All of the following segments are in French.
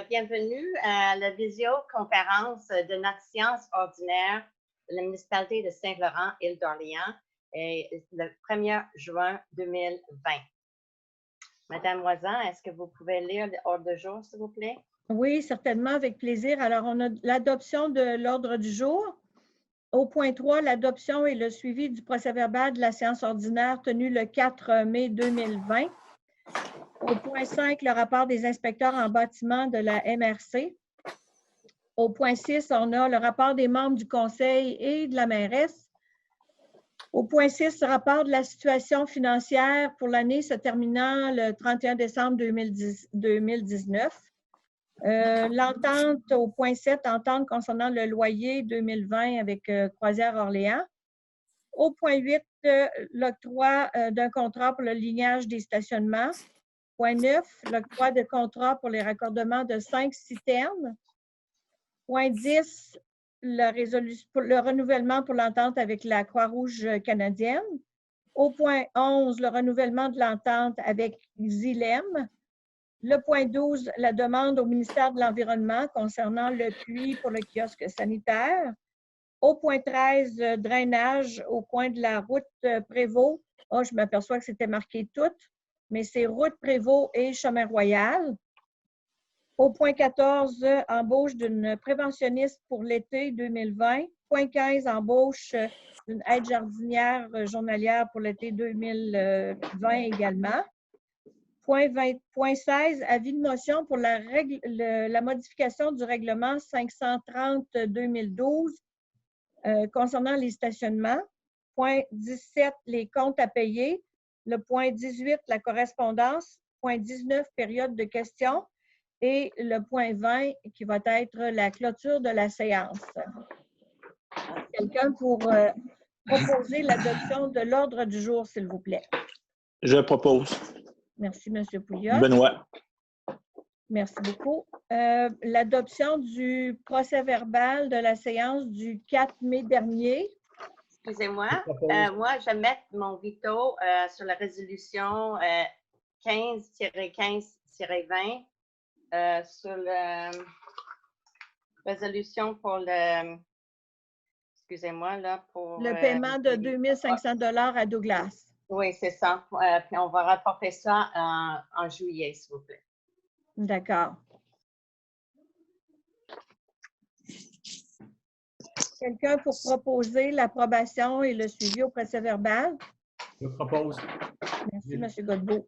Bienvenue à la visioconférence de notre séance ordinaire de la municipalité de Saint-Laurent, île d'Orléans, le 1er juin 2020. Madame Voisin, est-ce que vous pouvez lire l'ordre du jour, s'il vous plaît? Oui, certainement, avec plaisir. Alors, on a l'adoption de l'ordre du jour. Au point 3, l'adoption et le suivi du procès-verbal de la séance ordinaire tenue le 4 mai 2020. Au point 5, le rapport des inspecteurs en bâtiment de la MRC. Au point 6, on a le rapport des membres du conseil et de la mairesse. Au point 6, le rapport de la situation financière pour l'année se terminant le 31 décembre 2019. L'entente au point 7, entente concernant le loyer 2020 avec Croisière Orléans. Au point 8, l'octroi d'un contrat pour le lignage des stationnements. Point 9, l'octroi de contrat pour les raccordements de 5 citernes. Point 10, le renouvellement pour l'entente avec la Croix-Rouge canadienne. Au point 11, le renouvellement de l'entente avec Xylem. Le point 12, la demande au ministère de l'Environnement concernant le puits pour le kiosque sanitaire. Au point 13, drainage au coin de la route Prévost. Oh, je m'aperçois que c'était marqué toutes, mais c'est route Prévost et chemin Royal. Au point 14, embauche d'une préventionniste pour l'été 2020. Point 15, embauche d'une aide jardinière journalière pour l'été 2020 également. Point 16, avis de motion pour la modification du règlement 530-2012 concernant les stationnements. Point 17, les comptes à payer. Le point 18, la correspondance. Point 19, période de questions. Et le point 20, qui va être la clôture de la séance. Quelqu'un pour proposer l'adoption de l'ordre du jour, s'il vous plaît. Je propose. Merci, M. Pouliot. Benoît. Merci beaucoup. L'adoption du procès-verbal de la séance du 4 mai dernier. Excusez-moi. Moi, je vais mettre mon veto sur la résolution 15-15-20 sur la résolution pour le... Excusez-moi, là, pour... Le paiement de 2 500 $ à Douglas. Oui, c'est ça. Puis on va rapporter ça en juillet, s'il vous plaît. D'accord. Quelqu'un pour proposer l'approbation et le suivi au procès-verbal? Je propose. Merci, M. Godbout.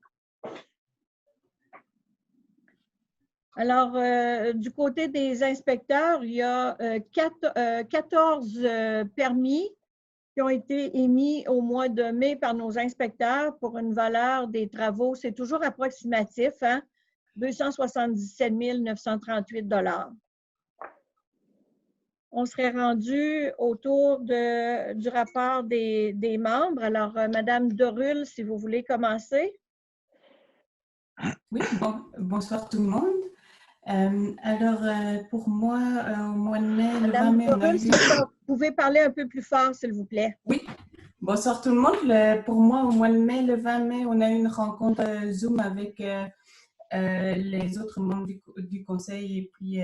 Alors, du côté des inspecteurs, il y a 14 permis qui ont été émis au mois de mai par nos inspecteurs pour une valeur des travaux, c'est toujours approximatif, hein, 277 938 $. On serait rendu autour du rapport des membres. Alors, Madame Dorul, si vous voulez commencer. Oui, bonsoir tout le monde. Pour moi, au mois de mai, le 20 mai, Madame Dorul, si vous pouvez parler un peu plus fort, s'il vous plaît. Oui, bonsoir tout le monde. Pour moi, au mois de mai, le 20 mai, on a eu une rencontre Zoom avec les autres membres du conseil et puis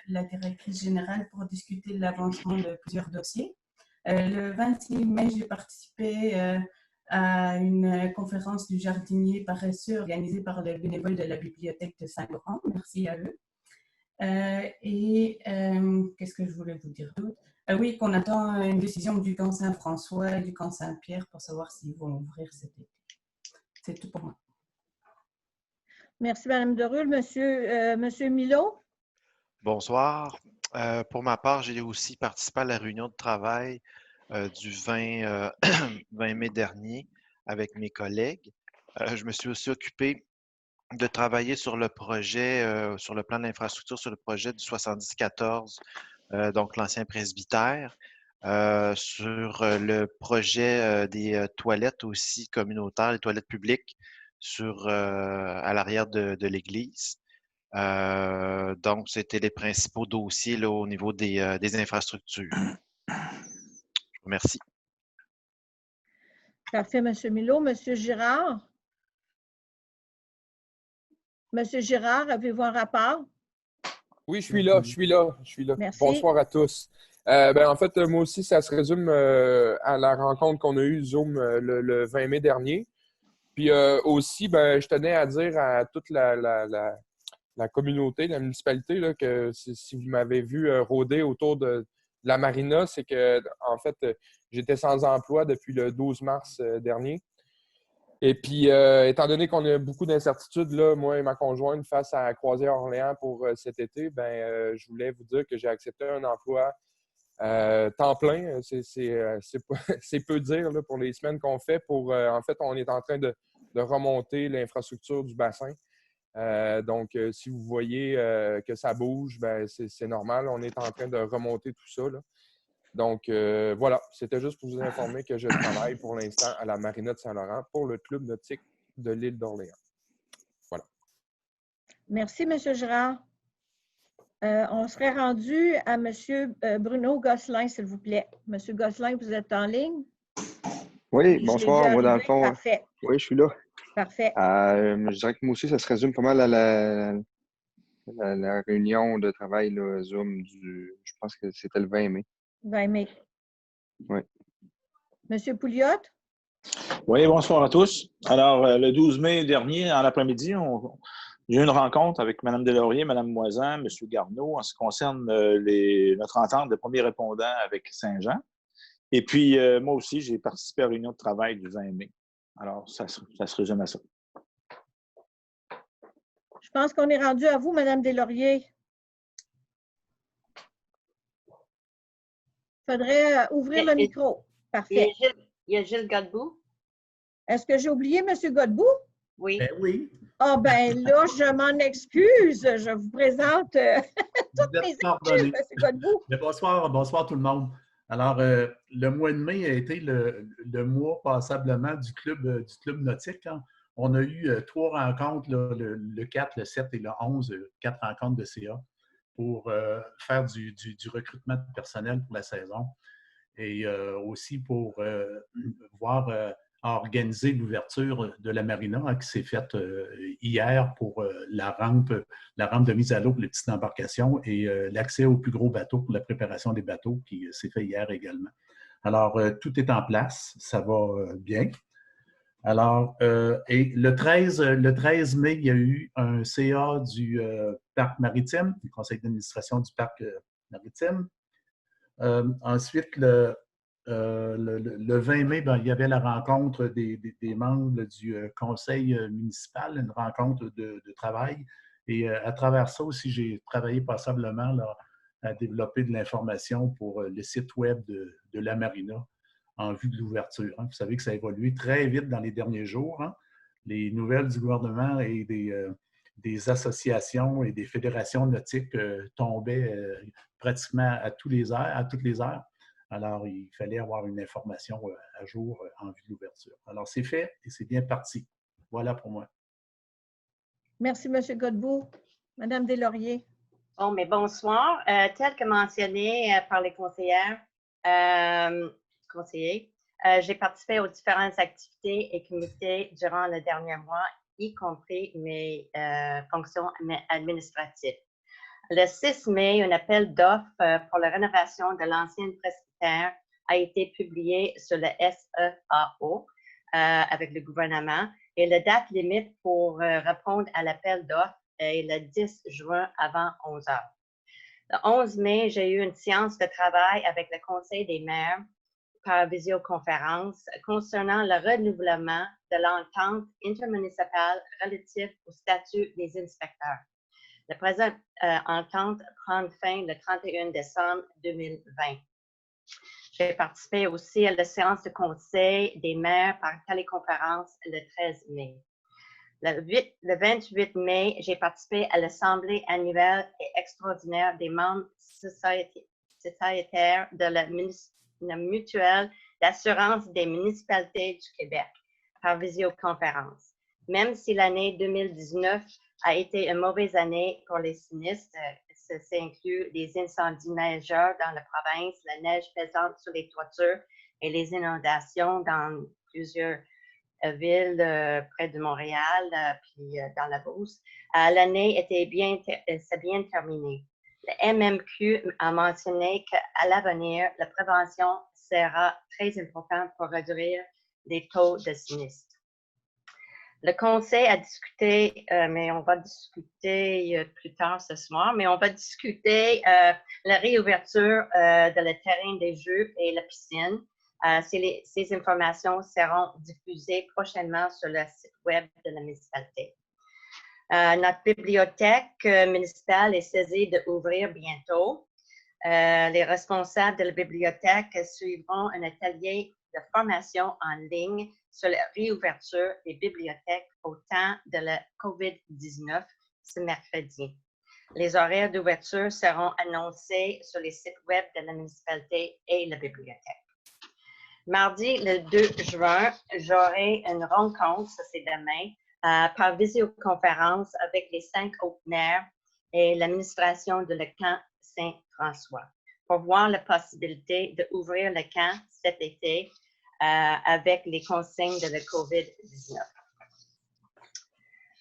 la directrice générale pour discuter de l'avancement de plusieurs dossiers. Le 26 mai, j'ai participé à une conférence du jardinier paresseux organisée par les bénévoles de la bibliothèque de Saint-Laurent. Merci à eux. Qu'est-ce que je voulais vous dire d'autre? Oui, qu'on attend une décision du camp Saint-François et du camp Saint-Pierre pour savoir s'ils vont ouvrir cet été. C'est tout pour moi. Merci, Mme Dorul. Monsieur Milot? Bonsoir. Pour ma part, j'ai aussi participé à la réunion de travail du 20 mai dernier avec mes collègues. Je me suis aussi occupé de travailler sur le projet, sur le plan de l'infrastructure, sur le projet du 7014, donc l'ancien presbytère, sur le projet des toilettes aussi communautaires, les toilettes publiques à l'arrière de l'église. Donc, c'était les principaux dossiers là, au niveau des infrastructures. Je vous remercie. Parfait, M. Milot. M. Girard? M. Girard, avez-vous un rapport? Oui, je suis là, je suis là, je suis là. Merci. Bonsoir à tous. En fait, moi aussi, ça se résume à la rencontre qu'on a eue Zoom le 20 mai dernier. Puis aussi, je tenais à dire à toute la communauté, la municipalité, là, que si vous m'avez vu rôder autour de la marina, c'est que, en fait, j'étais sans emploi depuis le 12 mars dernier. Et puis, étant donné qu'on a beaucoup d'incertitudes, là, moi et ma conjointe, face à Croisière-Orléans pour cet été, je voulais vous dire que j'ai accepté un emploi temps plein. C'est peu dire là, pour les semaines qu'on fait. En fait, on est en train de remonter l'infrastructure du bassin. Si vous voyez que ça bouge, c'est normal. On est en train de remonter tout ça, là. Donc, voilà, c'était juste pour vous informer que je travaille pour l'instant à la Marina de Saint-Laurent pour le Club nautique de l'île d'Orléans. Voilà. Merci, M. Girard. On serait rendu à M. Bruno Gosselin, s'il vous plaît. M. Gosselin, vous êtes en ligne? Oui, Je bonsoir. l'ai vu Moi, dans le arriver. fond, Parfait. oui, je suis là. Parfait. Je dirais que moi aussi, ça se résume pas mal à la réunion de travail là, Zoom je pense que c'était le 20 mai. 20 mai. Oui. M. Pouliot? Oui, bonsoir à tous. Alors, le 12 mai dernier, en l'après-midi, j'ai eu une rencontre avec Mme Deslauriers, Mme Moisan, M. Garneau, en ce qui concerne notre entente de premier répondant avec Saint-Jean. Et puis, moi aussi, j'ai participé à la réunion de travail du 20 mai. Alors, ça se résume à ça. Je pense qu'on est rendu à vous, Mme Deslauriers. Il faudrait ouvrir le micro. Parfait. Il y a Gilles Godbout. Est-ce que j'ai oublié M. Godbout? Oui. Oui. Ah, là, je m'en excuse. Je vous présente toutes mes excuses, M. Godbout. Mais bonsoir tout le monde. Alors, le mois de mai a été le mois passablement du club nautique, hein. On a eu 3 rencontres, là, le 4, le 7 et le 11, 4 rencontres de CA pour faire du recrutement de personnel pour la saison et aussi pour voir organiser l'ouverture de la marina, hein, qui s'est faite hier pour la rampe de mise à l'eau pour les petites embarcations et l'accès aux plus gros bateaux pour la préparation des bateaux qui s'est fait hier également. Alors, tout est en place, ça va bien. Alors, et le 13 mai, il y a eu un CA du Parc maritime, du conseil d'administration du Parc maritime. Ensuite, le 20 mai, il y avait la rencontre des membres du conseil municipal, une rencontre de travail. Et à travers ça aussi, j'ai travaillé passablement là, à développer de l'information pour le site web de la marina en vue de l'ouverture. Vous savez que ça a évolué très vite dans les derniers jours, hein. Les nouvelles du gouvernement et des associations et des fédérations nautiques tombaient pratiquement à toutes les heures. Alors, il fallait avoir une information à jour en vue de l'ouverture. Alors, c'est fait et c'est bien parti. Voilà pour moi. Merci, M. Godbout. Mme Deslauriers. Bon, mais bonsoir. Tel que mentionné par les conseillers, j'ai participé aux différentes activités et comités durant le dernier mois, y compris mes fonctions administratives. Le 6 mai, un appel d'offres pour la rénovation de l'ancienne presbytère a été publié sur le SEAO avec le gouvernement et la date limite pour répondre à l'appel d'offres est le 10 juin avant 11 heures. Le 11 mai, j'ai eu une séance de travail avec le Conseil des maires par visioconférence concernant le renouvellement de l'entente intermunicipale relative au statut des inspecteurs. La présente entente prend fin le 31 décembre 2020. J'ai participé aussi à la séance de conseil des maires par téléconférence le 13 mai. Le 28 mai, j'ai participé à l'Assemblée annuelle et extraordinaire des membres sociétaires de la mutuelle d'assurance des municipalités du Québec par visioconférence. Même si l'année 2019 a été une mauvaise année pour les sinistres, ça inclut les incendies neigeurs dans la province, la neige pesante sur les toitures et les inondations dans plusieurs villes près de Montréal, puis dans la Beauce. L'année s'est bien terminée. Le MMQ a mentionné qu'à l'avenir, la prévention sera très importante pour réduire les taux de sinistres. Le conseil a discuté, mais on va discuter plus tard ce soir, mais on va discuter la réouverture de le terrain des jeux et la piscine. Ces informations seront diffusées prochainement sur le site web de la municipalité. Notre bibliothèque municipale est saisie d'ouvrir bientôt. Les responsables de la bibliothèque suivront un atelier de formation en ligne sur la réouverture des bibliothèques au temps de la COVID-19 ce mercredi. Les horaires d'ouverture seront annoncés sur les sites web de la municipalité et la bibliothèque. Mardi, le 2 juin, j'aurai une rencontre, ça c'est demain, par visioconférence avec les 5 open-air et l'administration de le camp Saint-François pour voir la possibilité d'ouvrir le camp cet été avec les consignes de la COVID-19.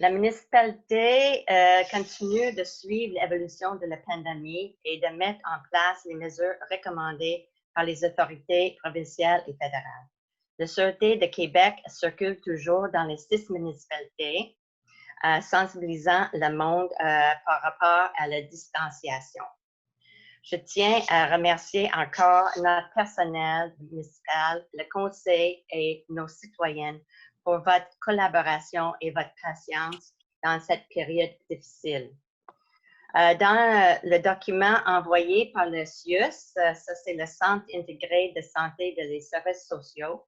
La municipalité continue de suivre l'évolution de la pandémie et de mettre en place les mesures recommandées par les autorités provinciales et fédérales. La Sûreté de Québec circule toujours dans les 6 municipalités, sensibilisant le monde par rapport à la distanciation. Je tiens à remercier encore notre personnel municipal, le conseil et nos citoyennes pour votre collaboration et votre patience dans cette période difficile. Dans le document envoyé par le CIUS, ça c'est le Centre intégré de santé et des services sociaux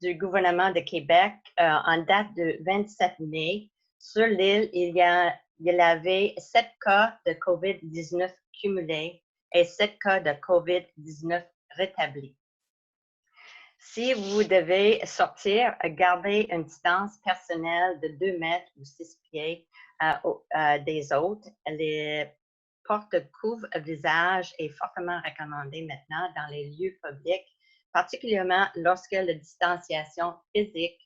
du gouvernement de Québec, en date de 27 mai, sur l'île, il y avait 7 cas de COVID-19 cumulés et 7 cas de COVID-19 rétablis. Si vous devez sortir, gardez une distance personnelle de 2 mètres ou 6 pieds des autres. Les porte-couvre-visage est fortement recommandé maintenant dans les lieux publics, particulièrement lorsque la distanciation physique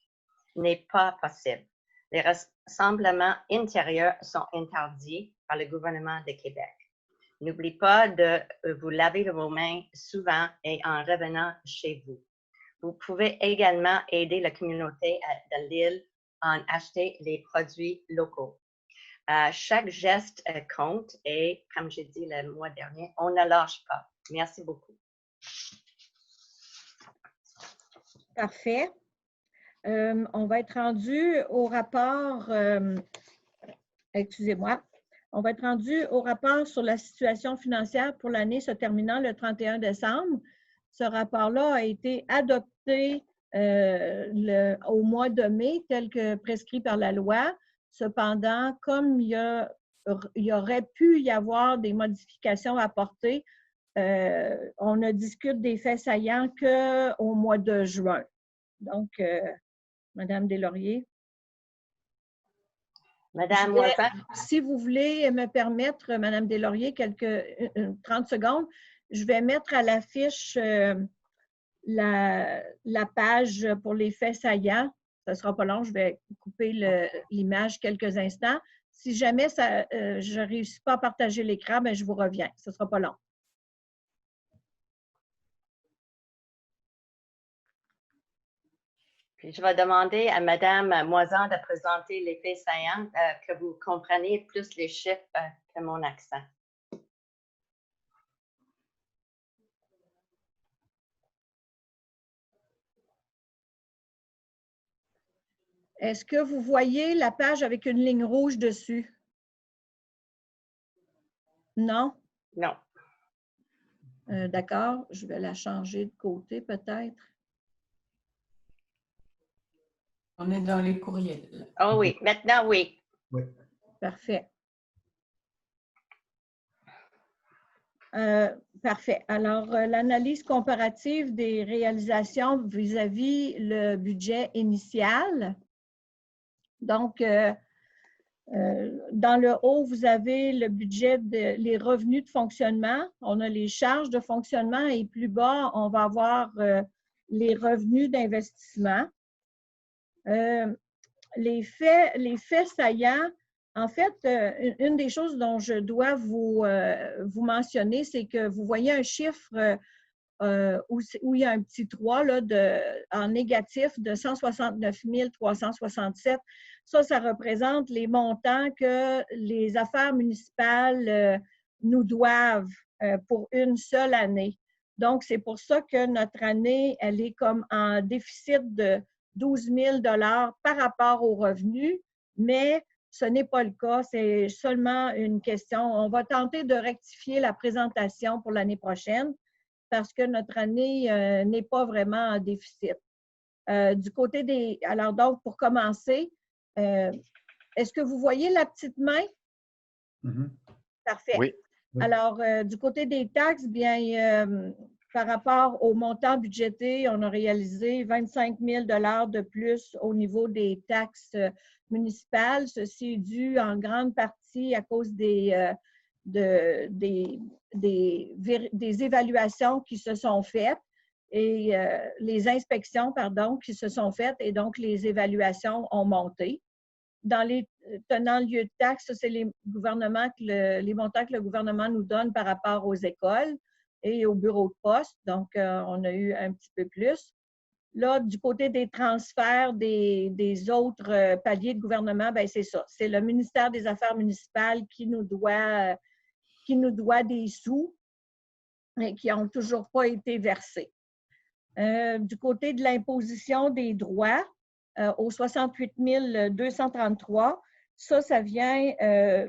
n'est pas possible. Les rassemblements intérieurs sont interdits par le gouvernement de Québec. N'oubliez pas de vous laver vos mains souvent et en revenant chez vous. Vous pouvez également aider la communauté de l'île en achetant les produits locaux. Chaque geste compte et, comme j'ai dit le mois dernier, on ne lâche pas. Merci beaucoup. Parfait. On va être rendu au rapport, excusez-moi, on va être rendu au rapport sur la situation financière pour l'année se terminant le 31 décembre. Ce rapport-là a été adopté au mois de mai, tel que prescrit par la loi. Cependant, comme il y aurait pu y avoir des modifications apportées, on ne discute des faits saillants qu'au mois de juin. Donc, Madame Deslauriers. Madame Moisin. Si vous voulez me permettre, Madame Deslauriers, 30 secondes, je vais mettre à l'affiche la page pour les faits saillants. Ce ne sera pas long, je vais couper l'image quelques instants. Si jamais je ne réussis pas à partager l'écran, bien, je vous reviens. Ce ne sera pas long. Puis je vais demander à Madame Moisan de présenter les faits saillants, que vous compreniez plus les chiffres que mon accent. Est-ce que vous voyez la page avec une ligne rouge dessus? Non? Non. D'accord, je vais la changer de côté peut-être. On est dans les courriels. Oh oui, maintenant oui. Oui. Parfait. Parfait. Alors, l'analyse comparative des réalisations vis-à-vis le budget initial. Donc, dans le haut, vous avez le budget, les revenus de fonctionnement. On a les charges de fonctionnement et plus bas, on va avoir les revenus d'investissement. Les faits saillants, En fait, une des choses dont je dois vous mentionner, c'est que vous voyez un chiffre où il y a un petit 3 là, en négatif de 169 367. Ça représente les montants que les affaires municipales nous doivent pour une seule année. Donc, c'est pour ça que notre année, elle est comme en déficit de 12 000 $ par rapport aux revenus, mais ce n'est pas le cas, c'est seulement une question. On va tenter de rectifier la présentation pour l'année prochaine parce que notre année n'est pas vraiment en déficit. Du côté des... Alors donc, pour commencer, est-ce que vous voyez la petite main? Mm-hmm. Parfait. Oui. Alors, du côté des taxes, bien, par rapport au montant budgété, on a réalisé 25 000 $ de plus au niveau des taxes municipales. Ceci est dû en grande partie à cause des évaluations qui se sont faites et les inspections, pardon, qui se sont faites et donc les évaluations ont monté. Dans les tenants lieu de taxes, c'est les montants que le gouvernement nous donne par rapport aux écoles et aux bureaux de poste. Donc, on a eu un petit peu plus. Là, du côté des transferts des autres paliers de gouvernement, bien, c'est ça. C'est le ministère des Affaires municipales qui nous doit des sous et qui n'ont toujours pas été versés. Du côté de l'imposition des droits, au 68 233, ça vient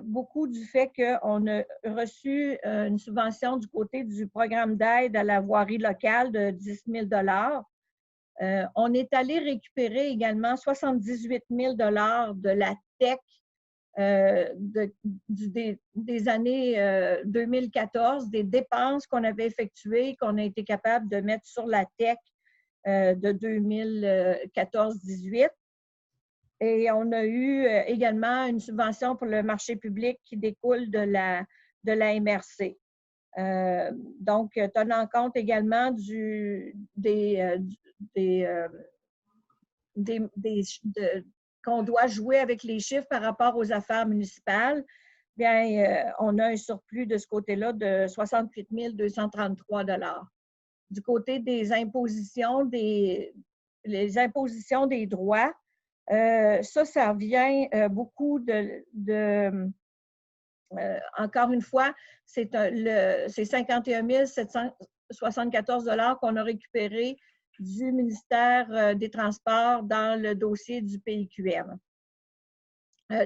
beaucoup du fait qu'on a reçu une subvention du côté du programme d'aide à la voirie locale de 10 000 $. On est allé récupérer également 78 000 $ de la TEC des années 2014, des dépenses qu'on avait effectuées, qu'on a été capable de mettre sur la TEC de 2014-18. Et on a eu également une subvention pour le marché public qui découle de la MRC. Donc, tenant compte également qu'on doit jouer avec les chiffres par rapport aux affaires municipales, bien, on a un surplus de ce côté-là de 68 233 $. Du côté des impositions, les impositions des droits, ça vient beaucoup encore une fois, c'est 51 774 $ qu'on a récupéré du ministère des Transports dans le dossier du PIQM.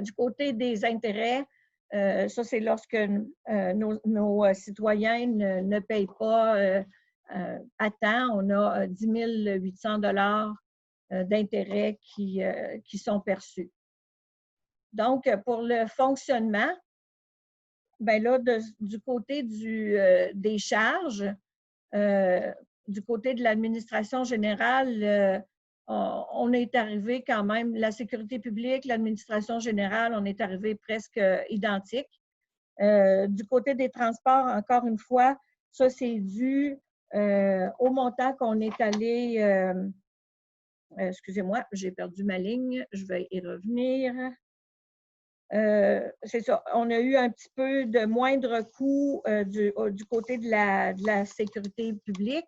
Du côté des intérêts, ça c'est lorsque nos citoyens ne payent pas à temps. On a 10 800 $ d'intérêts qui sont perçus. Donc, pour le fonctionnement, bien là, du côté des charges, du côté de l'administration générale, on est arrivé quand même, la sécurité publique, l'administration générale, on est arrivé presque identique. Du côté des transports, encore une fois, ça c'est dû au montant qu'on est allé, excusez-moi, j'ai perdu ma ligne, je vais y revenir. C'est ça, on a eu un petit peu de moindre coût du côté de la sécurité publique,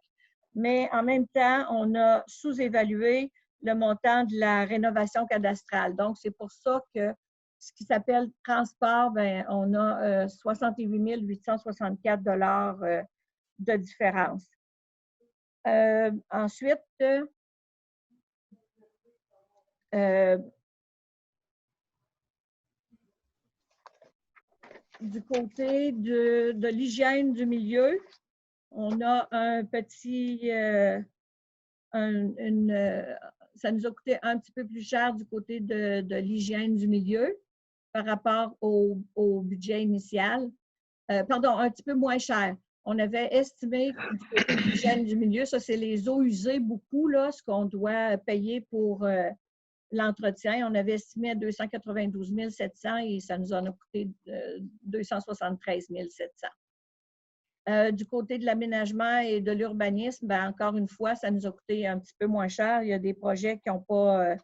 mais en même temps, on a sous-évalué le montant de la rénovation cadastrale. Donc, c'est pour ça que ce qui s'appelle transport, bien, on a 68 864 $ de différence. Ensuite, du côté de l'hygiène du milieu, on a un petit, ça nous a coûté un petit peu plus cher du côté de l'hygiène du milieu par rapport au budget initial. Pardon, un petit peu moins cher. On avait estimé du côté de l'hygiène du milieu, ça c'est les eaux usées beaucoup, là, ce qu'on doit payer pour l'entretien. On avait estimé à 292 700 et ça nous en a coûté 273 700. Du côté de l'aménagement et de l'urbanisme, bien, encore une fois, ça nous a coûté un petit peu moins cher. Il y a des projets qui n'ont pas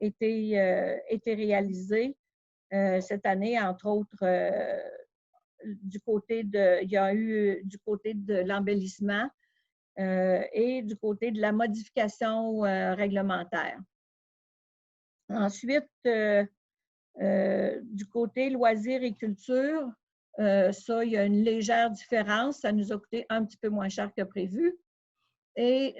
été réalisés. cette année, entre autres, il y a eu du côté de l'embellissement et du côté de la modification réglementaire. Ensuite, du côté loisirs et culture, ça, il y a une légère différence. Ça nous a coûté un petit peu moins cher que prévu. Et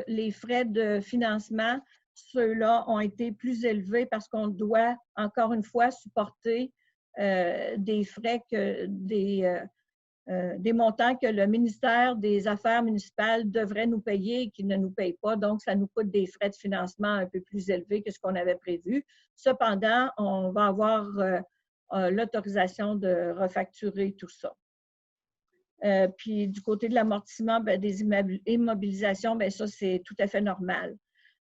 les frais de financement, ceux-là ont été plus élevés parce qu'on doit, encore une fois, supporter des frais des montants que le ministère des Affaires municipales devrait nous payer et qui ne nous paye pas. Donc, ça nous coûte des frais de financement un peu plus élevés que ce qu'on avait prévu. Cependant, on va avoir l'autorisation de refacturer tout ça. Puis, du côté de l'amortissement des immobilisations, ça, c'est tout à fait normal.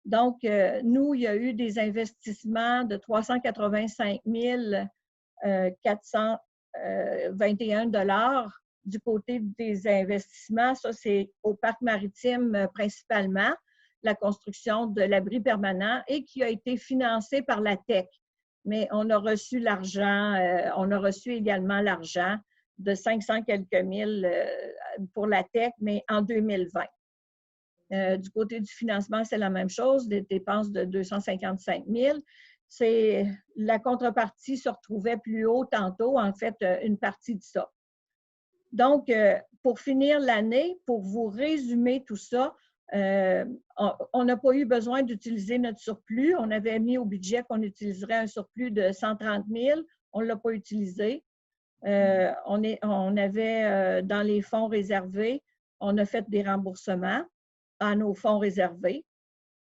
Donc, nous, il y a eu des investissements de 385 421 $ du côté des investissements. Ça, c'est au parc maritime principalement, la construction de l'abri permanent et qui a été financé par la TEC. Mais on a reçu l'argent, on a reçu également l'argent de 500 quelques mille pour la TEC, mais en 2020. Du côté du financement, c'est la même chose, des dépenses de 255 000. La contrepartie se retrouvait plus haut tantôt, en fait, une partie de ça. Donc, pour finir l'année, pour vous résumer tout ça, on n'a pas eu besoin d'utiliser notre surplus. On avait mis au budget qu'on utiliserait un surplus de 130 000. On ne l'a pas utilisé. On avait dans les fonds réservés, on a fait des remboursements à nos fonds réservés.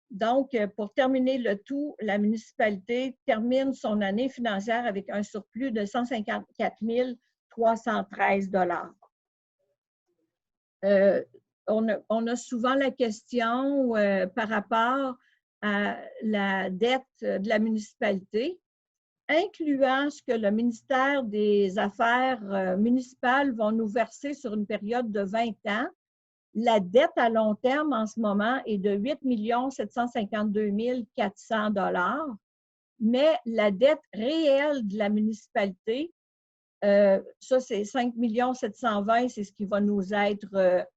Donc, pour terminer le tout, la municipalité termine son année financière avec un surplus de 154 313 $. On a souvent la question par rapport à la dette de la municipalité, incluant ce que le ministère des Affaires municipales va nous verser sur une période de 20 ans. La dette à long terme en ce moment est de 8 752 400 $, mais la dette réelle de la municipalité, ça c'est 5 720 $, c'est ce qui va nous être,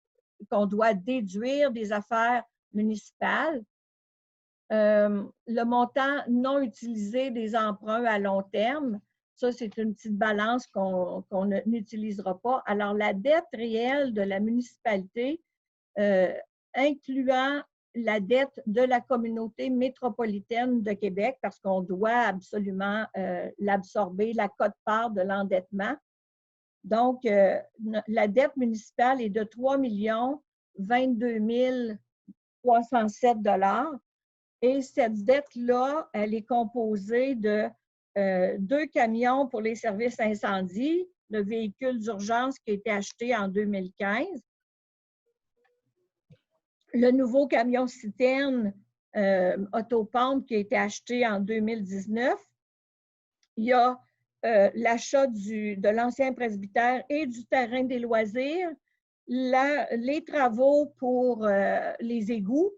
qu'on doit déduire des affaires municipales. Le montant non utilisé des emprunts à long terme, ça, c'est une petite balance qu'on n'utilisera pas. Alors, la dette réelle de la municipalité, incluant la dette de la communauté métropolitaine de Québec, parce qu'on doit absolument l'absorber, la quote-part de l'endettement. Donc, la dette municipale est de 3 022 307 $. Et cette dette-là, elle est composée de 2 camions pour les services incendie, le véhicule d'urgence qui a été acheté en 2015, le nouveau camion citerne autopompe qui a été acheté en 2019. Il y a l'achat de l'ancien presbytère et du terrain des loisirs, les travaux pour les égouts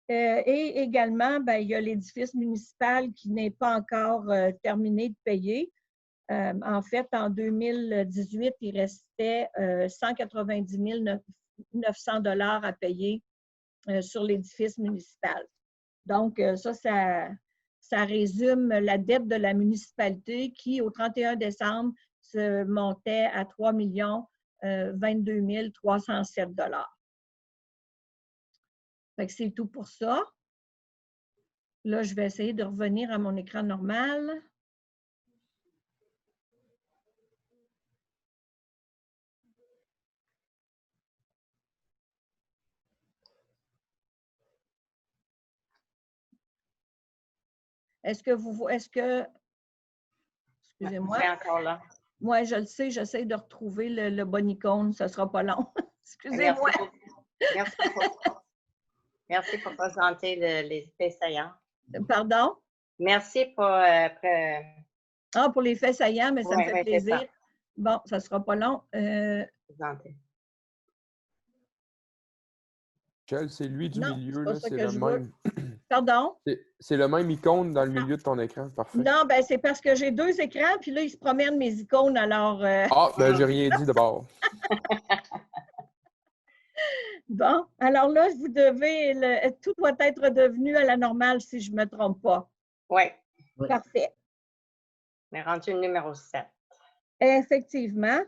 et également, il y a l'édifice municipal qui n'est pas encore terminé de payer. En fait, en 2018, il restait 190 900 $ à payer sur l'édifice municipal. Donc, ça résume la dette de la municipalité qui, au 31 décembre, se montait à 3 022 307 $. Fait que c'est tout pour ça. Là, je vais essayer de revenir à mon écran normal. Excusez-moi. C'est encore là. Moi, je le sais, j'essaie de retrouver le bon icône. Ce ne sera pas long. Excusez-moi. Merci pour présenter les faits saillants. Pardon? Merci pour... pour les faits saillants, mais ça me fait plaisir. Ça. Bon, ça ne sera pas long. Présenter. Michel, c'est lui du Non, milieu, c'est pas là, ça c'est que le je veux. même. Pardon? C'est le même icône dans le milieu de ton écran. Parfait. Non, ben c'est parce que j'ai 2 écrans, puis là, ils se promènent mes icônes, alors... Ah, ben j'ai rien dit d'abord. Bon, alors là, vous devez... tout doit être devenu à la normale, si je ne me trompe pas. Oui, Oui. Parfait. on est rendu au numéro 7. Effectivement.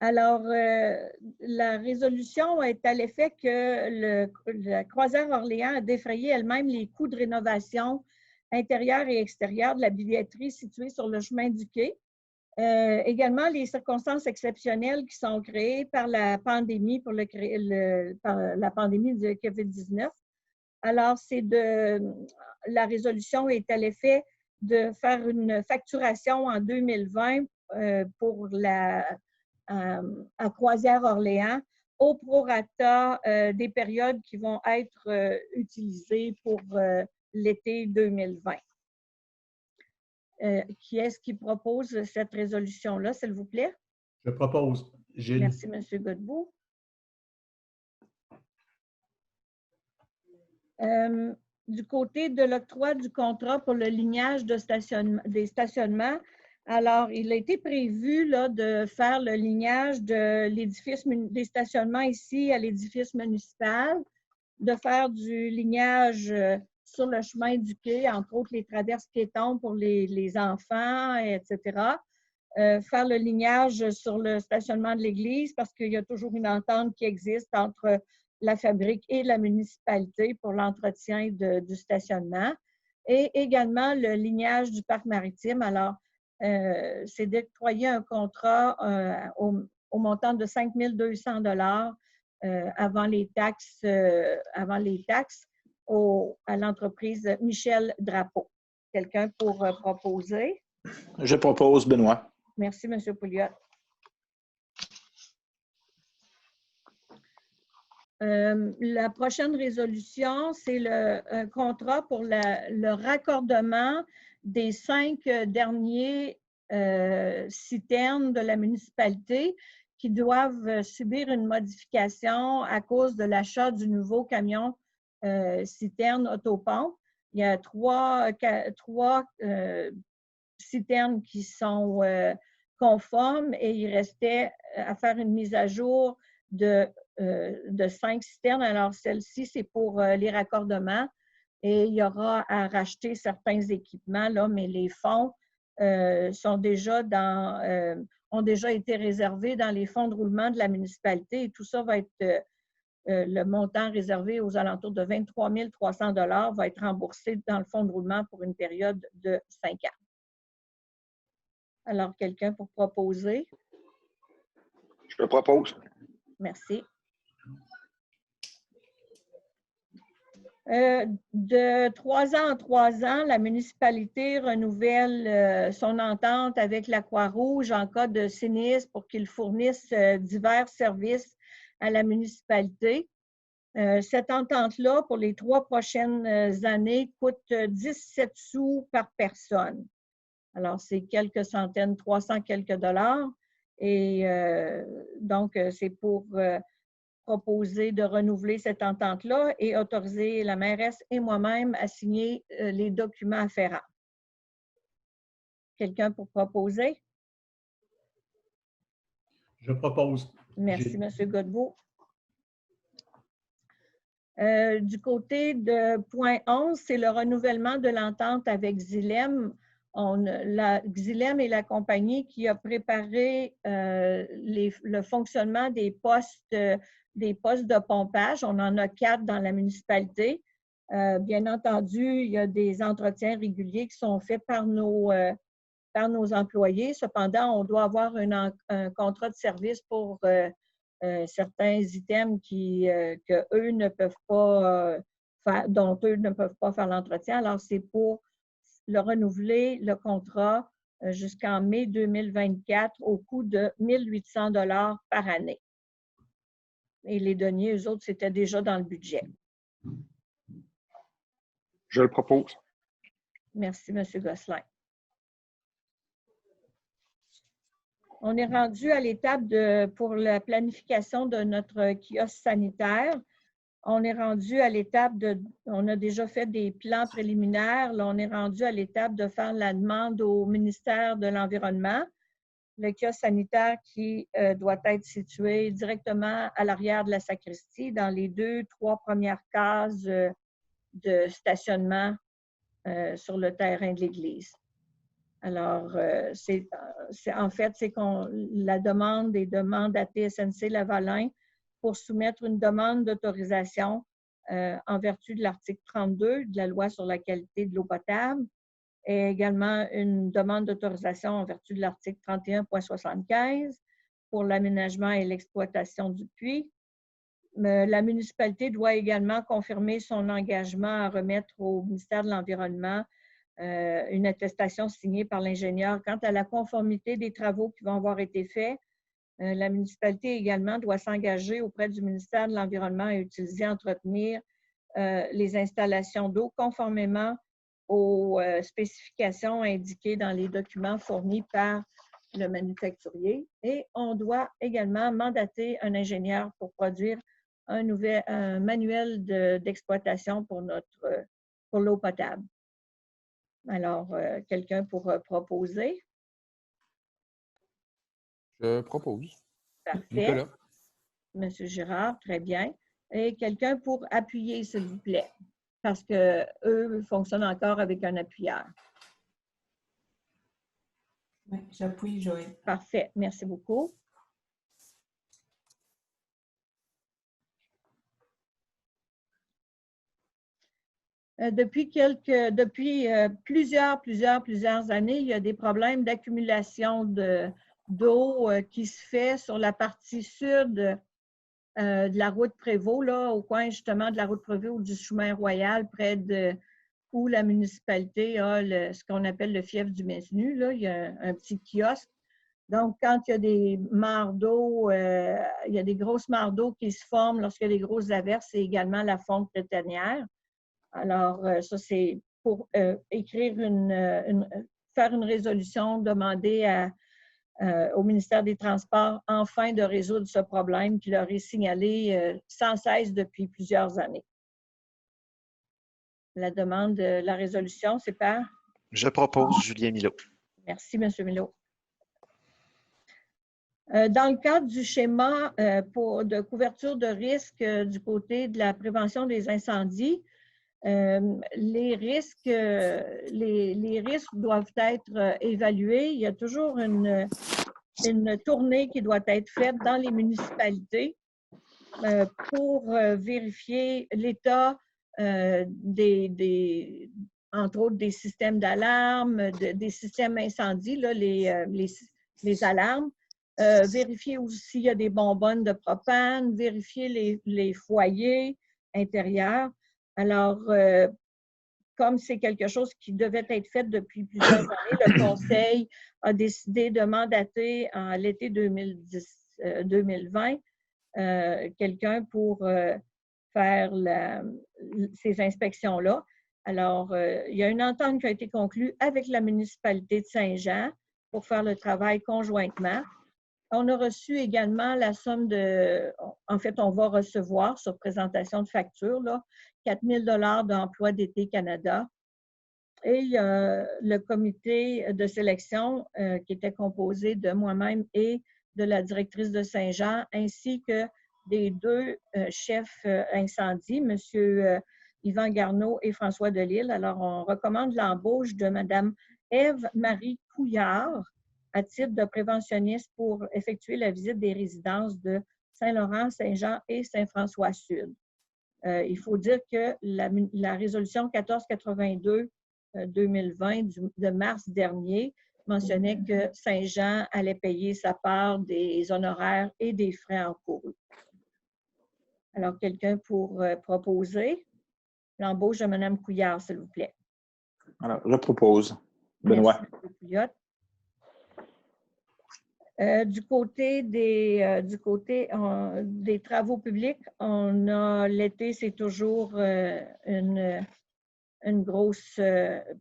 Alors, la résolution est à l'effet que la croisière Orléans a défrayé elle-même les coûts de rénovation intérieure et extérieure de la billetterie située sur le chemin du quai. Également, les circonstances exceptionnelles qui sont créées par la pandémie, par la pandémie de COVID-19. Alors, la résolution est à l'effet de faire une facturation en 2020 pour à Croisière Orléans au prorata des périodes qui vont être utilisées pour l'été 2020. Qui est-ce qui propose cette résolution-là, s'il vous plaît? Je propose. Gilles. Merci, M. Godbout. Du côté de l'octroi du contrat pour le lignage des stationnements, alors, il a été prévu là, de faire le lignage des stationnements ici à l'édifice municipal, de faire du lignage sur le chemin du quai, entre autres les traverses piétons pour les enfants, etc. Faire le lignage sur le stationnement de l'église parce qu'il y a toujours une entente qui existe entre la fabrique et la municipalité pour l'entretien du stationnement. Et également le lignage du parc maritime. Alors, c'est d'octroyer un contrat au montant de 5 200 avant les taxes à l'entreprise Michel Drapeau. Quelqu'un pour proposer? Je propose, Benoît. Merci, M. Pouliot. La prochaine résolution, c'est un contrat pour le raccordement des 5 derniers citernes de la municipalité qui doivent subir une modification à cause de l'achat du nouveau camion citerne autopompe. Il y a trois citernes qui sont conformes et il restait à faire une mise à jour de 5 citernes. Alors, celle-ci, c'est pour les raccordements et il y aura à racheter certains équipements, là, mais les fonds ont déjà été réservés dans les fonds de roulement de la municipalité et tout ça va être le montant réservé aux alentours de 23 300 $ va être remboursé dans le fonds de roulement pour une période de 5 ans. Alors, quelqu'un pour proposer? Je le propose. Merci. De 3 ans en 3 ans, la municipalité renouvelle son entente avec la Croix-Rouge en cas de sinistre pour qu'ils fournissent divers services à la municipalité. Cette entente-là, pour les 3 prochaines années, coûte 17 sous par personne. Alors, c'est quelques centaines, 300 quelques dollars. Et donc, c'est pour proposer de renouveler cette entente-là et autoriser la mairesse et moi-même à signer les documents afférents. Quelqu'un pour proposer? Je propose. Merci, Gilles. M. Godbout. Du côté de point 11, c'est le renouvellement de l'entente avec Xylem. Xylem est la compagnie qui a préparé le fonctionnement des postes de pompage. On en a 4 dans la municipalité. Bien entendu, il y a des entretiens réguliers qui sont faits par nos employés. Cependant, on doit avoir un contrat de service pour certains items que eux ne peuvent pas dont eux ne peuvent pas faire l'entretien. Alors, c'est pour le renouveler le contrat jusqu'en mai 2024 au coût de 1 800 $ par année. Et les deniers, eux autres, c'était déjà dans le budget. Je le propose. Merci, M. Gosselin. On est rendu à l'étape pour la planification de notre kiosque sanitaire. On est rendu à l'étape de, on a déjà fait des plans préliminaires. Là, on est rendu à l'étape de faire la demande au ministère de l'Environnement. Le kiosque sanitaire qui doit être situé directement à l'arrière de la sacristie, dans les 2-3 premières cases de stationnement sur le terrain de l'église. Alors, en fait, c'est la demande est mandatée SNC Lavalin pour soumettre une demande d'autorisation en vertu de l'article 32 de la loi sur la qualité de l'eau potable et également une demande d'autorisation en vertu de l'article 31.75 pour l'aménagement et l'exploitation du puits. La municipalité doit également confirmer son engagement à remettre au ministère de l'Environnement une attestation signée par l'ingénieur quant à la conformité des travaux qui vont avoir été faits. La municipalité également doit s'engager auprès du ministère de l'Environnement à utiliser et entretenir les installations d'eau conformément aux spécifications indiquées dans les documents fournis par le manufacturier. Et on doit également mandater un ingénieur pour produire un manuel d'exploitation pour l'eau potable. Alors, quelqu'un pour proposer? Je propose. Parfait. Nicolas. Monsieur Girard, très bien. Et quelqu'un pour appuyer, s'il vous plaît, parce qu'eux fonctionnent encore avec un appuyeur. Oui, j'appuie, Joël. Parfait, merci beaucoup. Depuis plusieurs années, il y a des problèmes d'accumulation d'eau qui se fait sur la partie sud de la route Prévost, là, au coin justement de la route Prévost ou du chemin Royal, près de où la municipalité a ce qu'on appelle le fief du Mesnu. Là, il y a un petit kiosque. Donc, quand il y a des mares d'eau, il y a des grosses mares d'eau qui se forment lorsqu'il y a des grosses averses, c'est également la fonte plétanière. Alors, ça, c'est pour écrire faire une résolution, demander au ministère des Transports enfin de résoudre ce problème qui leur est signalé sans cesse depuis plusieurs années. La demande de la résolution, c'est par? Je propose Julien Milot. Merci, M. Milot. Dans le cadre du schéma de couverture de risque du côté de la prévention des incendies, les risques doivent être évalués. Il y a toujours une tournée qui doit être faite dans les municipalités pour vérifier l'état entre autres des systèmes d'alarme, des systèmes incendies, là, les alarmes. Vérifier aussi s'il y a des bonbonnes de propane, vérifier les foyers intérieurs. Alors, comme c'est quelque chose qui devait être fait depuis plusieurs années, le Conseil a décidé de mandater en l'été 2020 quelqu'un pour faire ces inspections-là. Alors, il y a une entente qui a été conclue avec la municipalité de Saint-Jean pour faire le travail conjointement. On a reçu également la somme en fait, on va recevoir sur présentation de facture, 4 000 $ d'Emploi d'été Canada. Et le comité de sélection qui était composé de moi-même et de la directrice de Saint-Jean, ainsi que des deux chefs incendie, M. Yvan Garneau et François Delisle. Alors, on recommande l'embauche de Mme Ève-Marie Couillard à titre de préventionniste pour effectuer la visite des résidences de Saint-Laurent, Saint-Jean et Saint-François-Sud. Il faut dire que la résolution 1482-2020 de mars dernier mentionnait que Saint-Jean allait payer sa part des honoraires et des frais encourus. Alors, quelqu'un pour proposer l'embauche de Mme Couillard, s'il vous plaît. Alors, je propose. Benoît. Merci, du côté des travaux publics, on a l'été, c'est toujours une grosse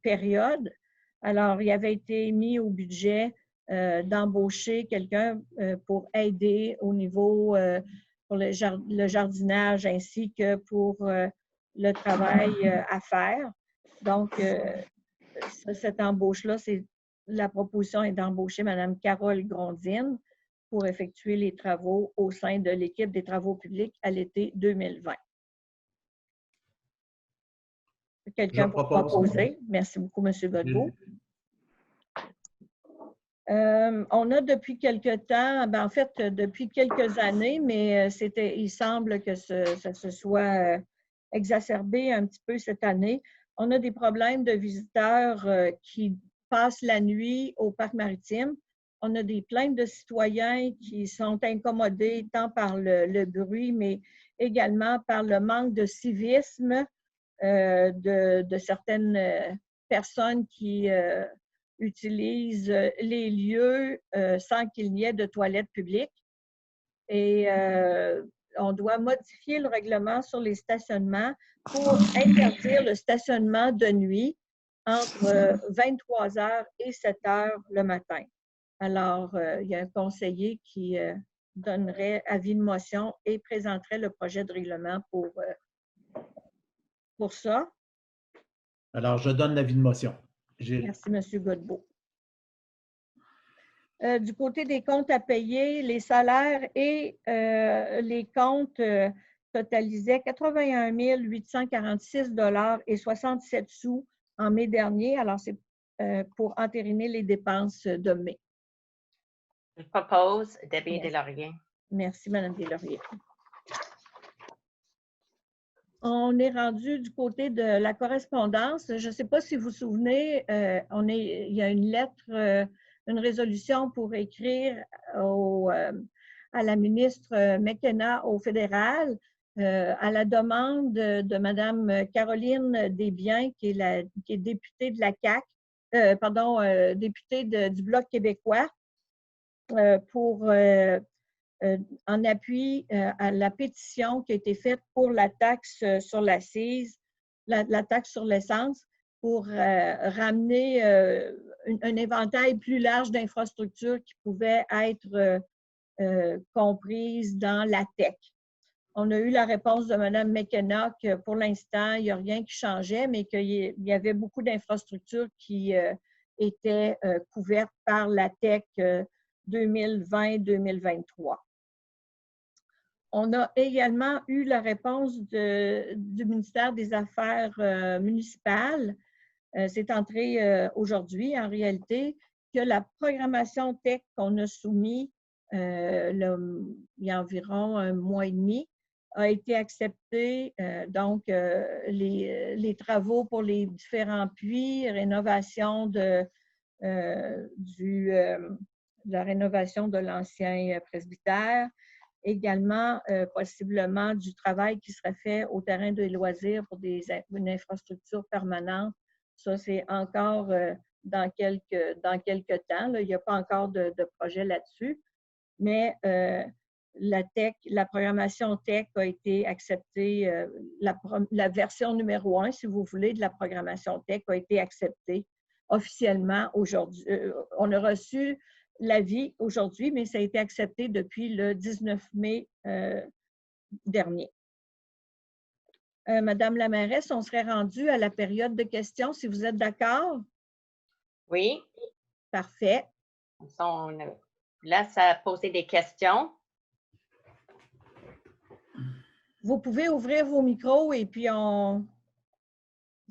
période. Alors, il avait été mis au budget d'embaucher quelqu'un pour aider au niveau pour le jardinage ainsi que pour le travail à faire. Donc, cette embauche-là, la proposition est d'embaucher Mme Carole Grondine pour effectuer les travaux au sein de l'équipe des travaux publics à l'été 2020. Quelqu'un pour proposer? Merci beaucoup, M. Godbout. On a depuis quelque temps, en fait, depuis quelques années, mais il semble que ça se soit exacerbé un petit peu cette année. On a des problèmes de visiteurs qui passent la nuit au parc maritime. On a des plaintes de citoyens qui sont incommodés tant par le bruit, mais également par le manque de civisme de certaines personnes qui utilisent les lieux sans qu'il n'y ait de toilettes publiques. Et on doit modifier le règlement sur les stationnements pour interdire le stationnement de nuit entre 23 h et 7 h le matin. Alors, il y a un conseiller qui donnerait avis de motion et présenterait le projet de règlement pour ça. Alors, je donne l'avis de motion. Gilles. Merci, M. Godbout. Du côté des comptes à payer, les salaires et les comptes totalisaient 81 846,67 $ en mai dernier. Alors, c'est pour entériner les dépenses de mai. Je propose Debbie Deslauriers. Merci, Mme Deslauriers. On est rendu du côté de la correspondance. Je ne sais pas si vous vous souvenez, il y a une lettre, une résolution pour écrire à la ministre McKenna au fédéral à la demande de Mme Caroline Desbiens, qui est députée de la CAQ, députée du Bloc québécois, pour en appui à la pétition qui a été faite pour la taxe sur l'accise, la taxe sur l'essence, pour ramener un éventail plus large d'infrastructures qui pouvaient être comprises dans la TEC. On a eu la réponse de Mme McKenna que pour l'instant, il n'y a rien qui changeait, mais qu'il y avait beaucoup d'infrastructures qui étaient couvertes par la TEC 2020-2023. On a également eu la réponse du ministère des Affaires municipales. C'est entré aujourd'hui, en réalité, que la programmation TEC qu'on a soumise il y a environ un mois et demi a été acceptée. Donc, les travaux pour les différents puits, rénovation de la rénovation de l'ancien presbytère, également possiblement du travail qui serait fait au terrain de loisirs pour une infrastructure permanente. Ça, c'est encore dans quelques temps. Là. Il n'y a pas encore de projet là-dessus. Mais la programmation TEC a été acceptée. La version numéro 1, si vous voulez, de la programmation TEC a été acceptée officiellement aujourd'hui. On a reçu l'avis aujourd'hui, mais ça a été accepté depuis le 19 mai dernier. Madame la mairesse, on serait rendu à la période de questions, si vous êtes d'accord? Oui. Parfait. On laisse à poser des questions. Vous pouvez ouvrir vos micros et puis on...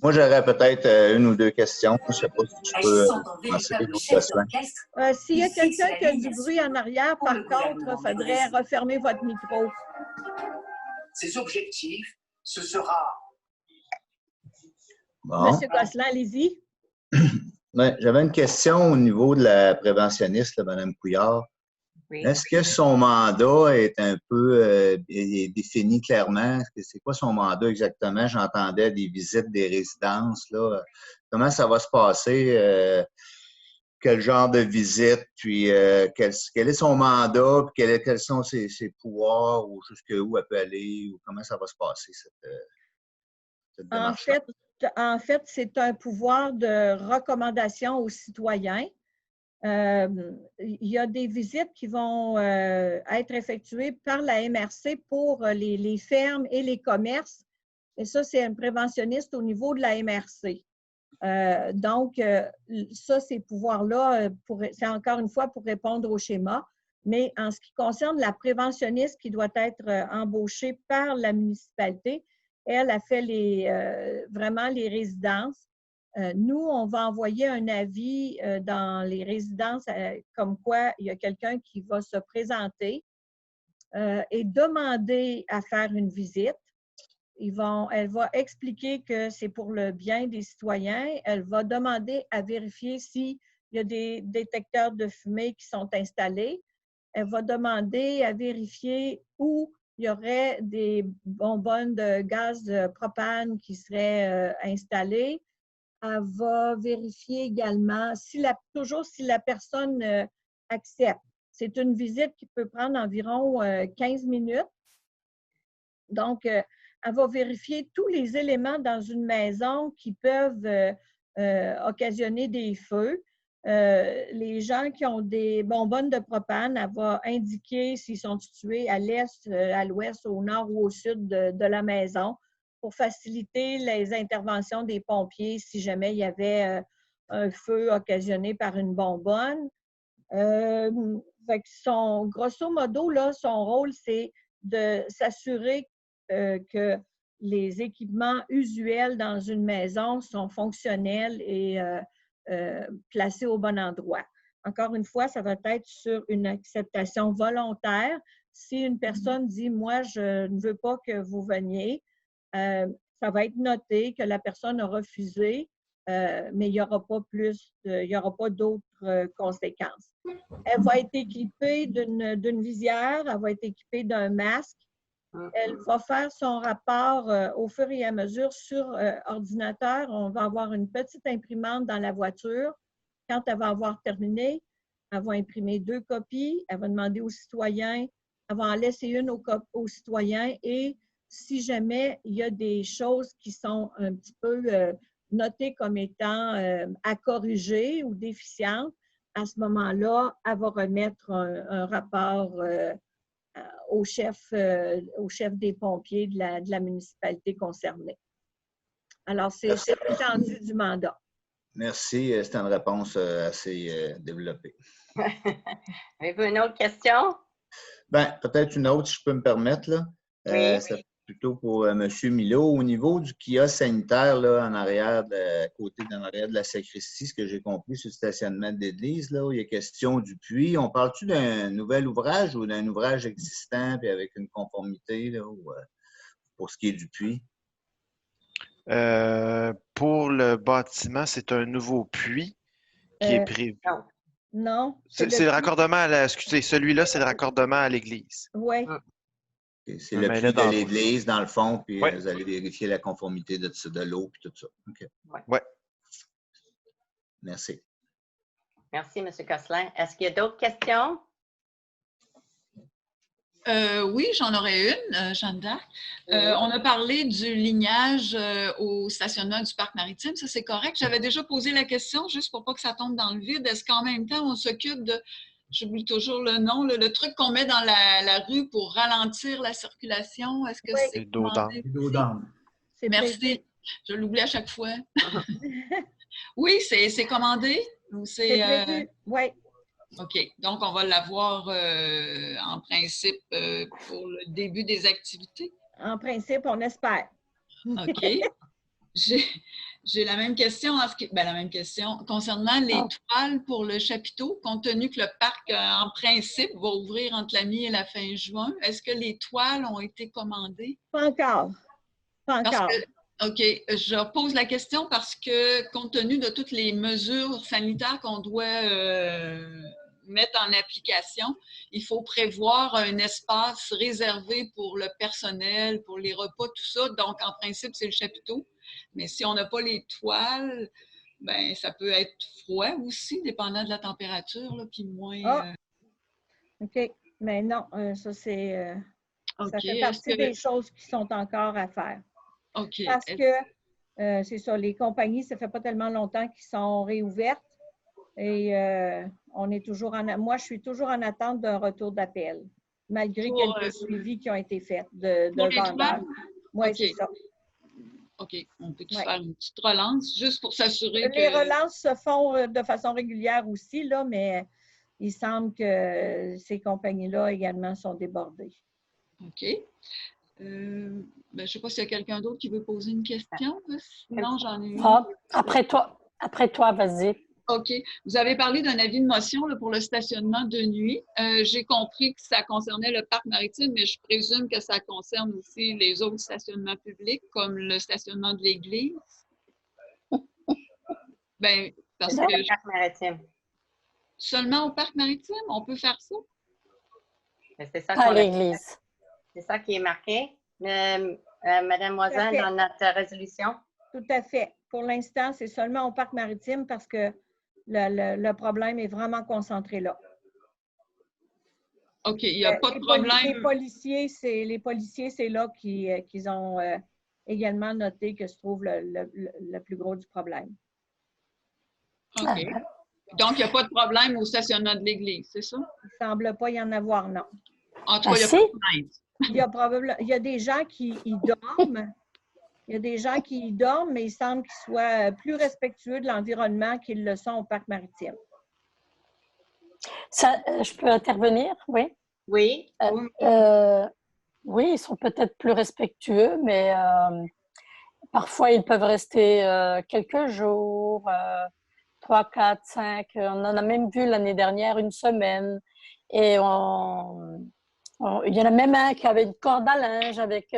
Moi, j'aurais peut-être une ou deux questions. Je ne sais pas si je peux commencer s'il y a quelqu'un qui a du bruit en arrière, par contre, il faudrait refermer votre micro. Ces objectifs, ce sera... Bon. Monsieur Gosselin, allez-y. Ouais, j'avais une question au niveau de la préventionniste, là, Mme Couillard. Oui. Est-ce que son mandat est un peu défini clairement? C'est quoi son mandat exactement? J'entendais des visites des résidences. Là. Comment ça va se passer? Quel genre de visite? Puis quel est son mandat? Puis quels sont ses pouvoirs? Ou jusqu'où elle peut aller? Ou comment ça va se passer, cette démarche? En fait, c'est un pouvoir de recommandation aux citoyens. il y a des visites qui vont être effectuées par la MRC pour les fermes et les commerces. Et ça, c'est un préventionniste au niveau de la MRC. Donc, ça, ces pouvoirs-là, c'est encore une fois pour répondre au schéma. Mais en ce qui concerne la préventionniste qui doit être embauchée par la municipalité, elle a fait vraiment les résidences. Nous, on va envoyer un avis dans les résidences comme quoi il y a quelqu'un qui va se présenter et demander à faire une visite. Elle va expliquer que c'est pour le bien des citoyens. Elle va demander à vérifier s'il y a des détecteurs de fumée qui sont installés. Elle va demander à vérifier où il y aurait des bonbonnes de gaz de propane qui seraient installées. Elle va vérifier également, toujours si la personne accepte. C'est une visite qui peut prendre environ 15 minutes. Donc, elle va vérifier tous les éléments dans une maison qui peuvent occasionner des feux. Les gens qui ont des bonbonnes de propane, elle va indiquer s'ils sont situés à l'est, à l'ouest, au nord ou au sud de la maison pour faciliter les interventions des pompiers si jamais il y avait un feu occasionné par une bonbonne. Grosso modo, là, son rôle, c'est de s'assurer que les équipements usuels dans une maison sont fonctionnels et placés au bon endroit. Encore une fois, ça va être sur une acceptation volontaire. Si une personne dit « Moi, je ne veux pas que vous veniez », ça va être noté que la personne a refusé, mais il n'y aura pas d'autres conséquences. Elle va être équipée d'une visière, elle va être équipée d'un masque. Elle va faire son rapport au fur et à mesure sur ordinateur. On va avoir une petite imprimante dans la voiture. Quand elle va avoir terminé, elle va imprimer 2 copies. Elle va demander aux citoyens, elle va en laisser une aux citoyens et si jamais il y a des choses qui sont un petit peu notées comme étant à corriger ou déficientes, à ce moment-là, elle va remettre un rapport au chef des pompiers de la municipalité concernée. Alors, c'est l'étendue du mandat. Merci. C'est une réponse assez développée. Avez-vous une autre question? Bien, peut-être une autre, si je peux me permettre. Là. C'est plutôt pour M. Milot. Au niveau du kiosque sanitaire, là, en arrière de la sacristie, ce que j'ai compris sur le stationnement de l'église, là, où il y a question du puits, on parle-tu d'un nouvel ouvrage ou d'un ouvrage existant puis avec une conformité là, pour ce qui est du puits? Pour le bâtiment, c'est un nouveau puits qui est prévu. Non. C'est le raccordement à la... Excusez, celui-là, c'est le raccordement à l'église. Oui. C'est le puits de l'église, dans le fond, puis vous allez vérifier la conformité de l'eau et tout ça. OK. Oui. Merci. Merci, M. Gosselin. Est-ce qu'il y a d'autres questions? Oui, j'en aurais une, Jeanne d'Arc. On a parlé du lignage au stationnement du parc maritime. Ça, c'est correct. J'avais déjà posé la question, juste pour pas que ça tombe dans le vide. Est-ce qu'en même temps, on s'occupe de, j'oublie toujours le nom, le truc qu'on met dans la rue pour ralentir la circulation? Est-ce que c'est commandé? Merci. Je l'oublie à chaque fois. Oui, c'est commandé? C'est prévu, oui. OK. Donc, on va l'avoir en principe pour le début des activités? En principe, on espère. OK. J'ai la même question, concernant les toiles pour le chapiteau, compte tenu que le parc, en principe, va ouvrir entre la mi et la fin juin. Est-ce que les toiles ont été commandées? Pas encore. Pas encore. OK. Je pose la question parce que, compte tenu de toutes les mesures sanitaires qu'on doit mettre en application, il faut prévoir un espace réservé pour le personnel, pour les repas, tout ça. Donc, en principe, c'est le chapiteau. Mais si on n'a pas les toiles, ben ça peut être froid aussi, dépendant de la température, là, puis moins... OK. Mais non, ça, c'est... ça fait partie des choses qui sont encore à faire. OK. Parce que, c'est ça, les compagnies, ça fait pas tellement longtemps qu'ils sont réouvertes et Moi, je suis toujours en attente d'un retour d'appel, malgré Pour, quelques suivis qui ont été faits de pour les vendeurs. droits? Oui, OK. c'est ça. OK. On peut Ouais. faire une petite relance juste pour s'assurer que… Les relances se font de façon régulière aussi, là, mais il semble que ces compagnies-là également sont débordées. OK. Ben, je ne sais pas s'il y a quelqu'un d'autre qui veut poser une question. Sinon, j'en ai une. Ah, après toi, vas-y. OK. Vous avez parlé d'un avis de motion là, pour le stationnement de nuit. J'ai compris que ça concernait le parc maritime, mais je présume que ça concerne aussi les autres stationnements publics, comme le stationnement de l'église. Bien, parce que… Le parc maritime. Seulement au parc maritime, on peut faire ça? C'est ça Pas à l'église. C'est ça qui est marqué, Madame Moisin, dans notre résolution? Tout à fait. Pour l'instant, c'est seulement au parc maritime parce que le problème est vraiment concentré là. OK, il n'y a pas de problème. Les policiers, c'est là qu'ils ont également noté que se trouve le plus gros du problème. OK. Donc, il n'y a pas de problème au stationnement de l'église, c'est ça? Il ne semble pas y en avoir, non. En tout cas, il n'y a pas de plainte. Il y a des gens qui y dorment. Il y a des gens qui y dorment, mais il semble qu'ils soient plus respectueux de l'environnement qu'ils le sont au parc maritime. Je peux intervenir? Oui. Oui. Oui, ils sont peut-être plus respectueux, mais parfois ils peuvent rester quelques jours, 3, 4, 5. On en a même vu l'année dernière 1 semaine. Et il y en a même un qui avait une corde à linge avec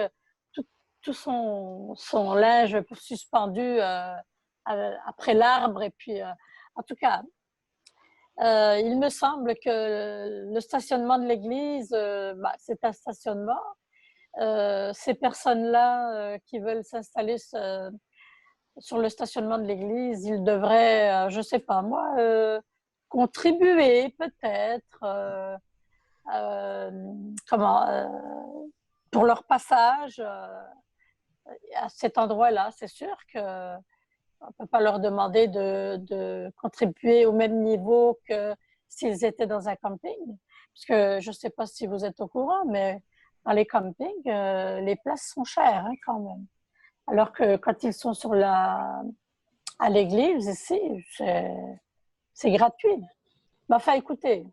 tout son linge suspendu après l'arbre. Et puis, en tout cas, il me semble que le stationnement de l'église, c'est un stationnement. Ces personnes-là qui veulent s'installer sur le stationnement de l'église, ils devraient, je ne sais pas moi, contribuer peut-être pour leur passage à cet endroit-là. C'est sûr qu'on ne peut pas leur demander de contribuer au même niveau que s'ils étaient dans un camping. Parce que je ne sais pas si vous êtes au courant, mais dans les campings, les places sont chères quand même. Alors que quand ils sont à l'église, ici, c'est gratuit. Mais enfin, écoutez,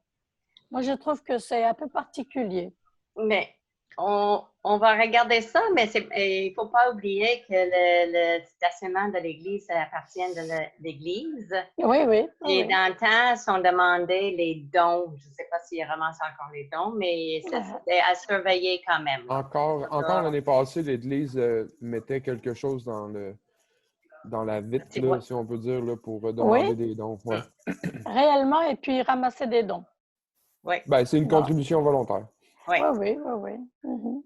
moi, je trouve que c'est un peu particulier. Mais on va regarder ça, mais il ne faut pas oublier que le stationnement de l'église appartient de l'église. Oui, oui. Et dans le temps, sont demandés les dons. Je ne sais pas s'ils ramassent encore les dons, mais c'était à surveiller quand même. Encore l'année passée, l'église mettait quelque chose dans la vitre, là, si on peut dire, là, pour demander des dons. Ouais. Réellement, et puis ramasser des dons. Oui. Ben, c'est une contribution volontaire. Oui. Oui. Mm-hmm.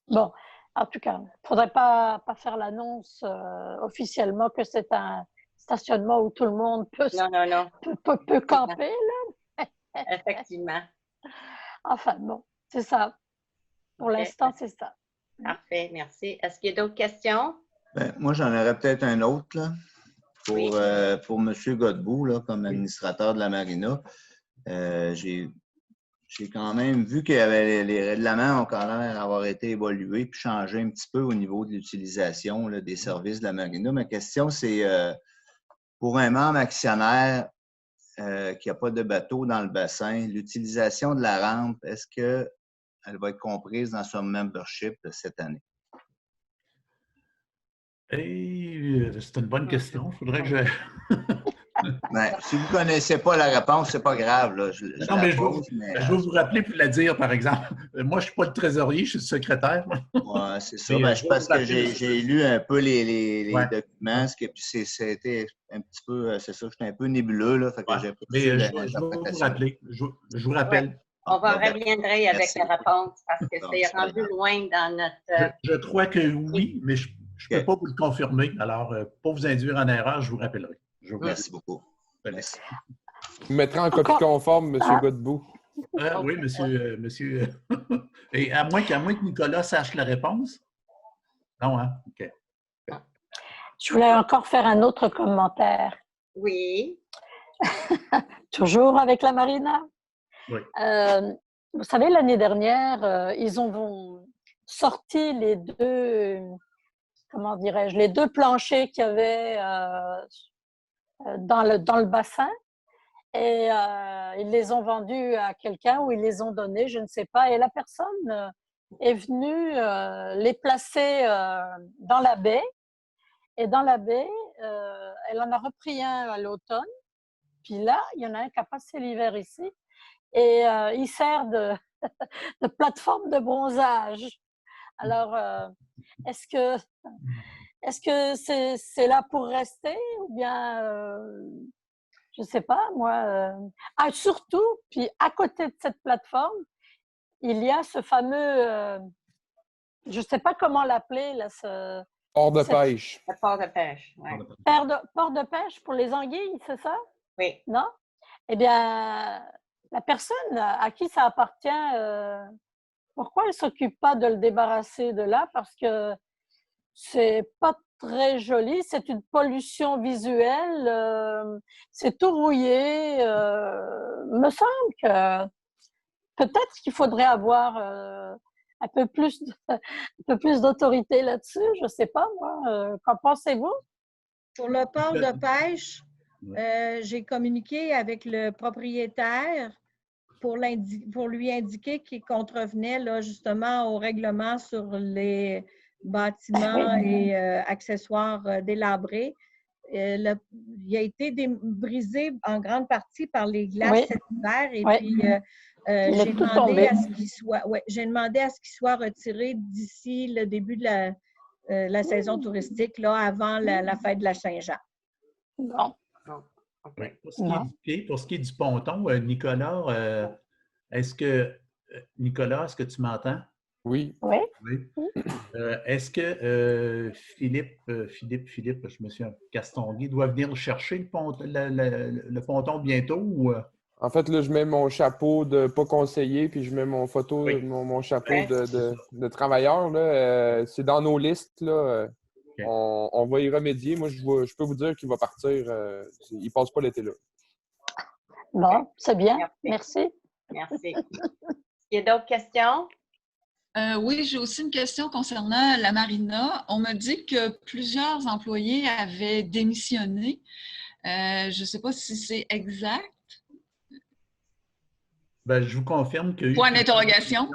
Bon, en tout cas, il ne faudrait pas faire l'annonce officiellement que c'est un stationnement où tout le monde peut camper. Là. Effectivement. Enfin, bon, c'est ça. Pour l'instant, c'est ça. Parfait, merci. Est-ce qu'il y a d'autres questions? Ben, moi, j'en aurais peut-être un autre là, pour M. Godbout, là, comme administrateur de la marina. J'ai quand même vu que les règlements ont quand même avoir été évolués puis changés un petit peu au niveau de l'utilisation des services de la marina. Ma question, c'est pour un membre actionnaire qui n'a pas de bateau dans le bassin, l'utilisation de la rampe, est-ce qu'elle va être comprise dans son membership cette année? C'est une bonne question. Il faudrait que je… Si vous ne connaissez pas la réponse, ce n'est pas grave. Là. Je vais vous rappeler pour la dire, par exemple. Moi, je ne suis pas le trésorier, je suis le secrétaire. Oui, c'est ça. Je pense que j'ai lu un peu les documents. Puis c'était un petit peu, c'est ça, j'étais un peu nébuleux. Là, fait que je vais vous rappeler. Je vous rappelle. Ouais. On va reviendrai avec la réponse parce que c'est rendu loin dans notre… Je crois que oui, mais je ne peux pas vous le confirmer. Alors, pour vous induire en erreur, je vous rappellerai. Merci beaucoup. Merci. Vous mettrez en copie conforme, M. Godbout. Oui, monsieur. Et à moins que Nicolas sache la réponse. Non, hein? OK. Je voulais encore faire un autre commentaire. Oui. Toujours avec la marina. Oui. Vous savez, l'année dernière, ils ont sorti les deux, comment dirais-je, les deux planchers qu'il y avait dans le bassin. Et ils les ont vendus à quelqu'un ou ils les ont donnés, je ne sais pas. Et la personne est venue les placer dans la baie. Et dans la baie, elle en a repris un à l'automne. Puis là, il y en a un qui a passé l'hiver ici. Et il sert de plateforme de bronzage. Alors, est-ce que c'est là pour rester ou bien, je ne sais pas, moi. Ah, surtout, puis à côté de cette plateforme, il y a ce fameux, je ne sais pas comment l'appeler, là, Port de pêche. Le port de pêche, oui. Port de pêche pour les anguilles, c'est ça? Oui. Non? Eh bien, la personne à qui ça appartient, pourquoi elle ne s'occupe pas de le débarrasser de là? Parce que c'est pas très joli, c'est une pollution visuelle, c'est tout rouillé. Me semble que peut-être qu'il faudrait avoir un peu plus d'autorité là-dessus. Je ne sais pas, moi. Qu'en pensez-vous? Pour le port de pêche, j'ai communiqué avec le propriétaire pour lui indiquer qu'il contrevenait là, justement au règlement sur les bâtiments et accessoires délabrés. Il a été brisé en grande partie par les glaces cet hiver et puis j'ai demandé à ce qu'il soit retiré d'ici le début de la saison touristique, là, avant la fête de la Saint-Jean. Bon. Oui. Pour ce qui est du ponton, Nicolas, est-ce que tu m'entends? Oui. Est-ce que Philippe, je me suis Castonguay, doit venir chercher le ponton bientôt? Ou... En fait, là, je mets mon chapeau de pas conseiller, puis je mets mon chapeau de travailleur. Là. C'est dans nos listes. Là. Okay. On va y remédier. Moi, je peux vous dire qu'il va partir. Il ne passe pas l'été là. Bon, c'est bien. Merci. Merci. Il y a d'autres questions? Oui, j'ai aussi une question concernant la marina. On m'a dit que plusieurs employés avaient démissionné. Je ne sais pas si c'est exact. Ben, je vous confirme qu'il y a eu... Point d'interrogation.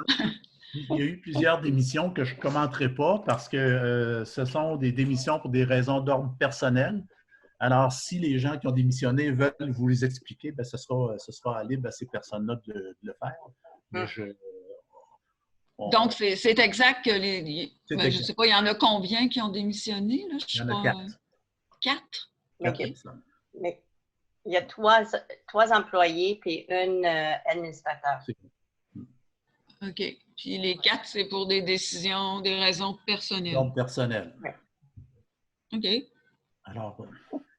Il y a eu plusieurs démissions que je ne commenterai pas parce que ce sont des démissions pour des raisons d'ordre personnel. Alors, si les gens qui ont démissionné veulent vous les expliquer, ben, ce sera libre à ces personnes-là de le faire. Mais donc, c'est exact que je ne sais pas, il y en a combien qui ont démissionné? Là? Il y en a 4. 4? OK. Mais il y a trois employés puis une administrateur. OK. Puis les 4, c'est pour des décisions, des raisons personnelles. Donc, personnelles. Oui. OK. Alors,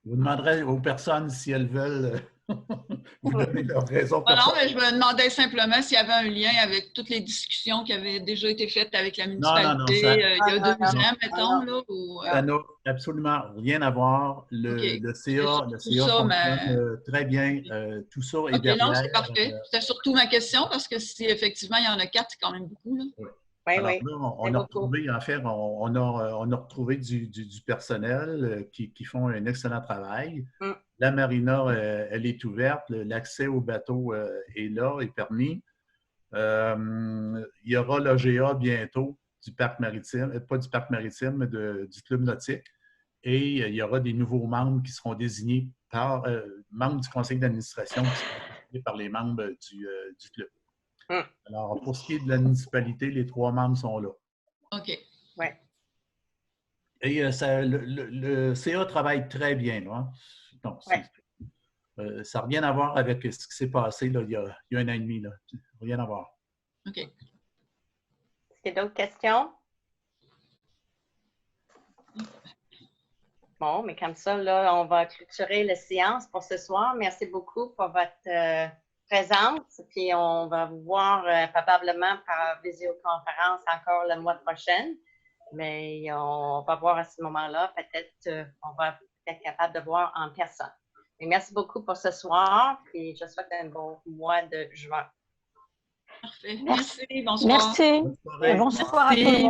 vous demanderez aux personnes si elles veulent vous donner leurs raisons personnelles. Non, mais je me demandais simplement s'il y avait un lien avec toutes les discussions qui avaient déjà été faites avec la municipalité il y a 2 ans, mettons. Là, ou, ça n'a absolument rien à voir. Le CA fonctionne très bien. Tout ça est derrière. Non, c'est parfait. C'était surtout ma question parce que si effectivement il y en a 4, c'est quand même beaucoup. Là. Oui. Alors, là, on a retrouvé, en fait, on a retrouvé du personnel qui font un excellent travail. La marina, elle est ouverte. L'accès au bateau est là, est permis. Il y aura l'OGA bientôt du parc maritime, pas du parc maritime, mais du club nautique. Et il y aura des nouveaux membres qui seront désignés par membres du conseil d'administration qui seront désignés par les membres du club. Alors, pour ce qui est de la municipalité, les 3 membres sont là. OK. Oui. Et le CA travaille très bien. Là. Non, ça n'a rien à voir avec ce qui s'est passé là, il y a 1 an et demi. Là. Rien à voir. OK. Est-ce qu'il y a d'autres questions? Bon, mais comme ça, là, on va clôturer la séance pour ce soir. Merci beaucoup pour votre présence. Puis on va vous voir probablement par visioconférence encore le mois prochain. Mais on va voir à ce moment-là, peut-être on va être capable de voir en personne. Et merci beaucoup pour ce soir. Puis je souhaite un bon mois de juin. Parfait. Merci. Bonsoir. Merci. Bonsoir à tout le monde.